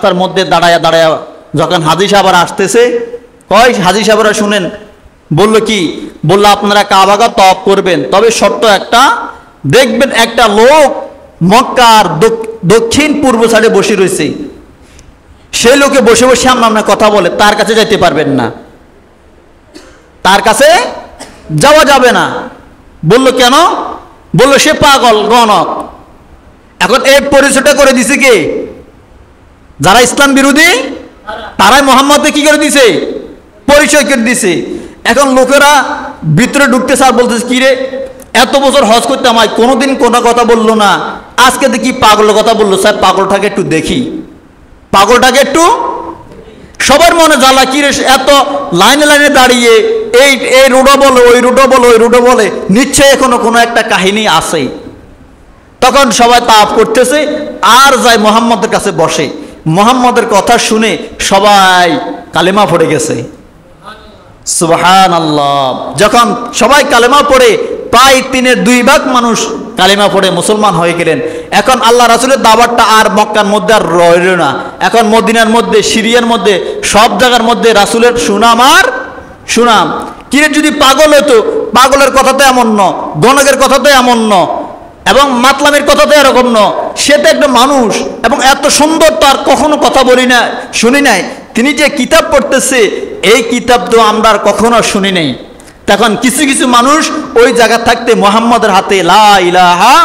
রাস্তার মধ্যে দাঁড়ায়া দাঁড়ায়া যখন হাজী সাহেবরা আসতেছে, কয় হাজী সাহেবরা শুনেন, বলল কি, বলল আপনারা কাবাগা তওয়াফ করবেন, তবে শর্ত একটা, দেখবেন একটা লোক মক্কার দক্ষিণ পূর্ব সাইডে বসে রয়েছে, সেই লোকে বসে বসে আপনার কথা বলে, তার কাছে যাইতে পারবেন না, তার কাছে যাওয়া যাবে না। বলল কেন? বলল সে পাগল গণক। এখন এই পরিচয়টা করে দিছে কে? যারা ইসলাম বিরোধী তারাই মোহাম্মদকে কি করে দিছে? পরিচয় করে দিছে। এখন লোকেরা ভিতরে ঢুকতেছে আর বলতেছে, কি রে, এত বছর হজ করতে আমায় কোনোদিন কোনো কথা বললো না, আজকে দেখি পাগলের কথা বললো। স্যার পাগলটাকে একটু দেখি, পাগলটাকে একটু। সবার মনে জ্বালা, কি রে, এত লাইনে লাইনে দাঁড়িয়ে এই রোডও বলে, ওই রোডও বলে, ওই রোডও বলে, নিশ্চয়ই এখনো কোনো একটা কাহিনী আছে। তখন সবাই তাওয়াফ করতেছে আর যায় মোহাম্মদের কাছে বসে। মোহাম্মদের কথা শুনে সবাই কালেমা পড়ে গেছে। সুবহানাল্লাহ। যখন সবাই কালেমা পড়ে, প্রায় 3/2 মানুষ কালেমা পড়ে মুসলমান হয়ে গেলেন। এখন আল্লাহ রাসূলের দাওয়াতটা আর মক্কার মধ্যে আর রইল না, এখন মদিনার মধ্যে, সিরিয়ার মধ্যে, সব জায়গার মধ্যে রাসূলের সুনাম আর সুনাম। কিরে, যদি পাগল হতো, পাগলের কথা তো এমন ন, গণকের কথা তো এমন ন, এবং মাতলামের কথা তো এরকম ন, সে তো একটা মানুষ, এবং এত সুন্দর তো আর কখনো কথা বলি না, শুনি নাই। তিনি যে কিতাব পড়তেছে, এই কিতাব তো আমরা আর কখনো শুনি নাই। তখন কিছু কিছু মানুষ ওই জায়গা থাকতে মুহাম্মদের হাতে লা ইলাহা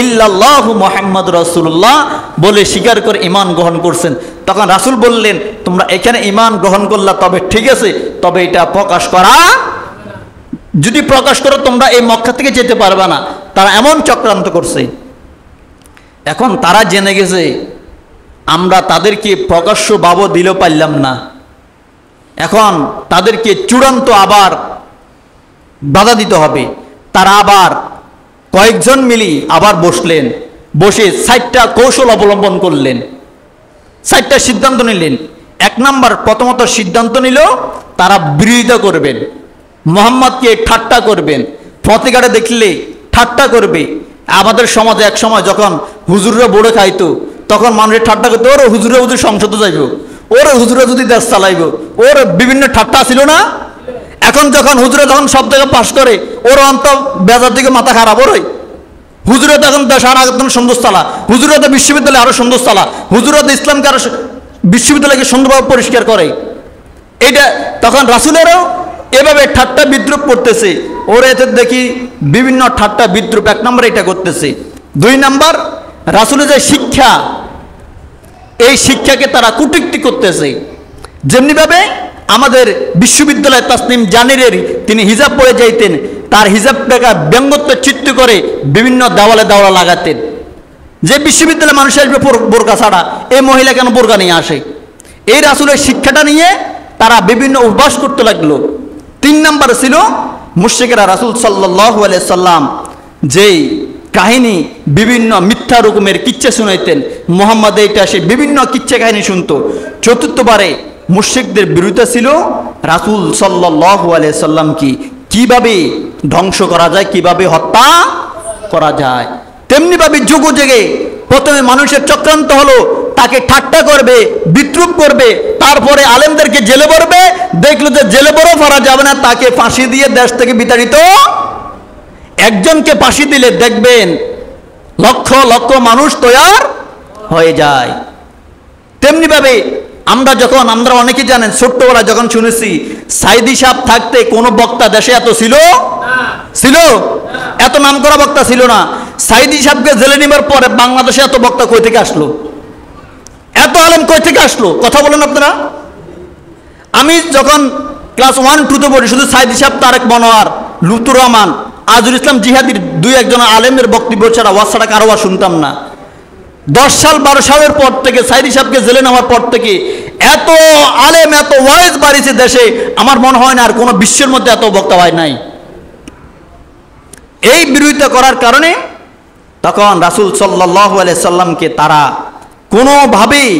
ইল্লাল্লাহু মুহাম্মাদুর রাসূলুল্লাহ বলে স্বীকার করে ঈমান গ্রহণ করছেন। তখন রাসূল বললেন, তোমরা এখানে ঈমান গ্রহণ করলা, তবে ঠিক আছে, তবে এটা প্রকাশ করা, যদি প্রকাশ করো তোমরা এই মক্কা থেকে যেতে পারবে না। তারা এমন চক্রান্ত করছে। এখন তারা জেনে গেছে আমরা তাদেরকে প্রকাশ্য বাবু দিলেও পারলাম না, এখন তাদেরকে চূড়ান্ত আবার বাধা দিতে হবে। তারা আবার কয়েকজন মিলি আবার বসলেন, বসে 4টা কৌশল অবলম্বন করলেন, 4টা সিদ্ধান্ত নিলেন। 1 নম্বর, প্রথমত সিদ্ধান্ত নিল তারা বিরোধিতা করবেন, মোহাম্মদকে ঠাট্টা করবেন, ফতেঘাটে দেখলে ঠাট্টা করবে। আমাদের সমাজে এক সময় যখন হুজুররা বড়ে খাইতো, তখন মানুষের ঠাট্টা করতো, ওর হুজুরে হুজুর সংসদে যাইব, ওর হুজুরে যদি দেশ চালাইব, ওর বিভিন্ন ঠাট্টা ছিল না। এখন যখন হুজুরে যখন সব জায়গায় পাশ করে, ওর অন্ত বেজার দিকে মাথা খারাপ, ওর হুজুরে তখন দেশ আর একদম সুন্দর চালা, হুজুরে তো বিশ্ববিদ্যালয় আরো সুন্দর চালা, হুজুরে তো ইসলামকে আরো বিশ্ববিদ্যালয়কে সুন্দরভাবে পরিষ্কার করে। এইটা তখন রাসূলেরও এভাবে ঠাট্টা বিদ্রুপ করতেছে, ওরা এতে দেখি বিভিন্ন ঠাট্টা বিদ্রুপ। 1 নম্বর এটা করতেছে। 2 নম্বর, রাসূলের যে শিক্ষা, এই শিক্ষাকে তারা কটূক্তি করতেছে। যেমনিভাবে আমাদের বিশ্ববিদ্যালয় তাসনিম জানিরের তিনি হিজাব পরে যাইতেন, তার হিজাবটাকে ব্যঙ্গত্ব চিত্ত করে বিভিন্ন দেওয়ালে দেওয়ালে লাগাতেন, যে বিশ্ববিদ্যালয়ে মানুষ আসবে বোরকা ছাড়া, এই মহিলা কেন বোরকা নিয়ে আসে। এই রাসূলের শিক্ষাটা নিয়ে তারা বিভিন্ন উপবাস করতে লাগলো। 3 নম্বর ছিল মুশরিকরা রাসূল সাল্লাল্লাহু আলাইহি সাল্লাম যেই কাহিনী, বিভিন্ন মিথ্যা রকমের কিচ্ছা শুনাইতেন, মুহাম্মদ এইটা সে বিভিন্ন কিচ্ছা কাহিনী শুনতো। 4র্থবারে মুশরিকদের বিরুদ্ধে ছিল রাসূল সাল্লাল্লাহু আলাইহি সাল্লাম কি কিভাবে ধ্বংস করা যায়, কিভাবে হত্যা করা যায়। তেমনিভাবে যুগ যুগে প্রথমে মানুষের চক্রান্ত হলো, তাকে ঠাট্টা করবে, বিদ্রুপ করবে, তারপরে আলেমদেরকে জেলে ভরবে, দেখলো যে জেলে ভরও ভরা যাবে না, তাকে ফাঁসি দিয়ে দেশ থেকে বিতাড়িত। একজনকে ফাঁসি দিলে দেখবেন লক্ষ লক্ষ মানুষ তৈয়ার হয়ে যায়। তেমনিভাবে আমরা অনেকে জানেন, ছোট্টবেলা যখন শুনেছি সাইদি সাহেব থাকতে কোনো বক্তা দেশে এত ছিল, এত নাম করা বক্তা ছিল না। সাইদি সাহেবকে জেলে নেবার পরে বাংলাদেশে এত বক্তা কই থেকে আসলো, এত আলেম কই থেকে আসলো, কথা বলেন আপনারা। আমি যখন ক্লাস 1-2-তে পড়ি, শুধু সাইদি সাহেব, তারেক মনোয়ার, লুতুর রহমান, আজুল ইসলাম জিহাদির 2-1 আলেমের বক্তব্য ছাড়া, ওয়াজ ছাড়া কারো আর শুনতাম না। 10 সাল 12 সালের পর থেকে, সাইদি সাহেবকে জেলে নেওয়ার পর থেকে এত আলেম, এত ওয়াইজ বাড়িছে দেশে, আমার মনে হয় না আর কোনো বিশ্বের মধ্যে এত বক্তা হয় নাই। এই বিরোধিতা করার কারণে তখন রাসূল সাল্লাল্লাহু আলাইহি সাল্লামকে তারা কোনোভাবেই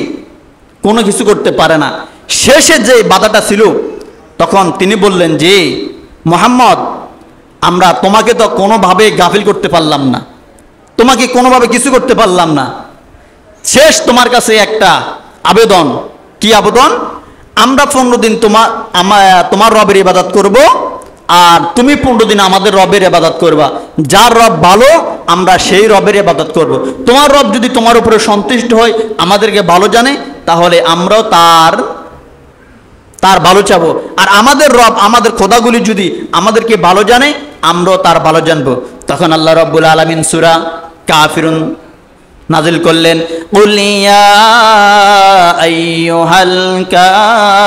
কোনো কিছু করতে পারে না। শেষে যে বাধাটা ছিল, তখন তিনি বললেন যে মুহাম্মদ, আমরা তোমাকে তো কোনোভাবে গাফিল করতে পারলাম না, তোমাকে কোনোভাবে কিছু করতে পারলাম না, শেষ তোমার কাছে একটা আবেদন। কি আবেদন? আমরা 15 দিন তোমার রবের ইবাদত করব, আর তুমি 15 দিন আমাদের রবের ইবাদত করবা। যার রব ভালো আমরা সেই রবের ইবাদত করব। তোমার রব যদি তোমার উপরে সন্তুষ্ট হয়, আমাদেরকে ভালো জানে, তাহলে আমরাও তার ভালো চাবো। আর আমাদের রব, আমাদের খোদাগুলি যদি আমাদেরকে ভালো জানে, আমরাও তার ভালো জানবো। তখন আল্লাহ রাব্বুল আলামিন সূরা কাফিরুন নাজিল করলেন, কুল ইয়া আইয়ুহাল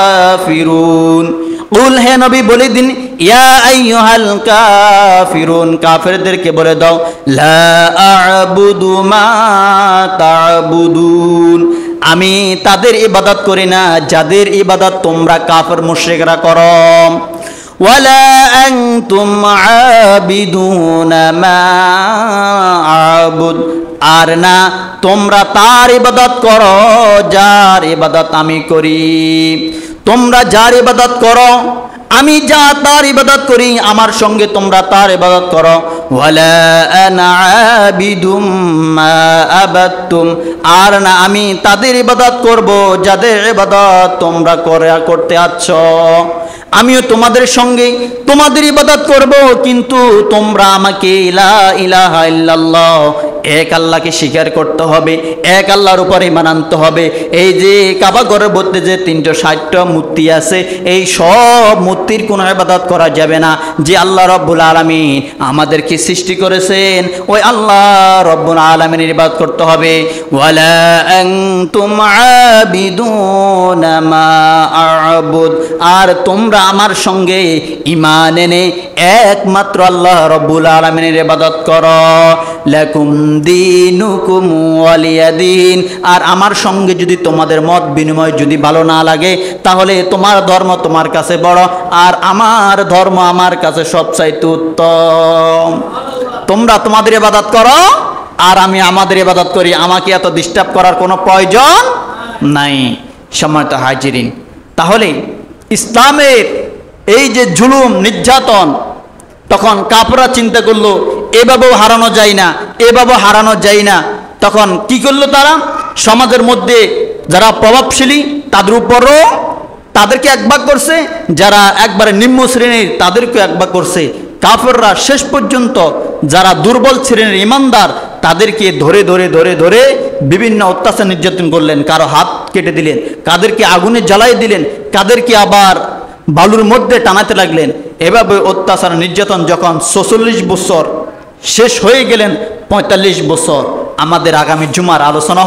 কাফিরুন, কুল হে নবী বলে দিন, ইয়া আইয়ুহাল কাফিরুন, কাফেরদেরকে বলে দাও, লা আ'বুদু মা তা'বুদুন, আমি তাদের ইবাদত করি না যাদের ইবাদত তোমরা কাফের মুশরিকরা করো। ওয়ালা আনতুম আবিদুনা মা আ'বুদ, আর না তোমরা তার ইবাদত করো যার ইবাদত আমি করি। তোমরা যার ইবাদত করো, আমি যা তার ইবাদত করি, আমার সঙ্গে তোমরা তার ইবাদত করো। ওয়ালা আনা আবিদুম মা আবাদতুম, আর না আমি তাদের ইবাদত করব যাদের ইবাদত তোমরা করতে আছো। আমিও তোমাদের সঙ্গে তোমাদের ইবাদত করব, কিন্তু তোমরা আমাকে লা ইলাহা ইল্লাল্লাহ, এক আল্লাহকে স্বীকার করতে হবে, এক আল্লাহর উপরে ঈমান আনতে হবে। এই যে কাবা ঘরের মধ্যে যে 360টা মূর্তি আছে, এই সব মূর্তির কোনো ইবাদত করা যাবে না। যে আল্লাহ রব্বুল আলামিন আমাদেরকে সৃষ্টি করেছেন, ওই আল্লাহ রব্বুল আলামিনের ইবাদত করতে হবে। ওয়ালা আনতুম আবিদুনা মা আ'বুদ, আর তোমরা আমার সঙ্গে ঈমান এনে একমাত্র আল্লাহ রব্বুল আলামিনের ইবাদত করো। লাকুম দীনুকুম ওয়ালিয়া দীন, আর আমার সঙ্গে যদি তোমাদের মত বিনিময় যদি ভালো না লাগে, তাহলে তোমার ধর্ম তোমার কাছে বড়, আর আমার ধর্ম আমার কাছে সবচাইতে উত্তম। তোমরা তোমাদের ইবাদত করো আর আমি আমাদের ইবাদত করি, আমাকে এত ডিস্টার্ব করার কোনো প্রয়োজন নাই। সম্মানিত হাজিরিন, তাহলে ইসলামের এই যে জুলুম নির্যাতন, তখন কাফেররা চিন্তা করলো এভাবেও হারানো যায় না, এভাবেও হারানো যায় না। তখন কি করলো তারা? সমাজের মধ্যে যারা প্রভাবশালী তাদের উপরও তাদেরকে একভাগ করছে, যারা একবারে নিম্ন শ্রেণীর তাদেরকে একভাগ করছে। কাফেররা শেষ পর্যন্ত যারা দুর্বল শ্রেণীর ইমানদার তাদেরকে ধরে ধরে ধরে ধরে বিভিন্ন অত্যাচার নির্যাতন করলেন। কারো হাত কেটে দিলেন, কাদেরকে আগুনে জ্বালাই দিলেন, কাদেরকে আবার বালুর মধ্যে টানাতে লাগলেন। এভাবে অত্যাচার নির্যাতন যখন 46 বছর শেষ হয়ে গেলেন, 45 বছর আমাদের আগামী জুমার আলোচনা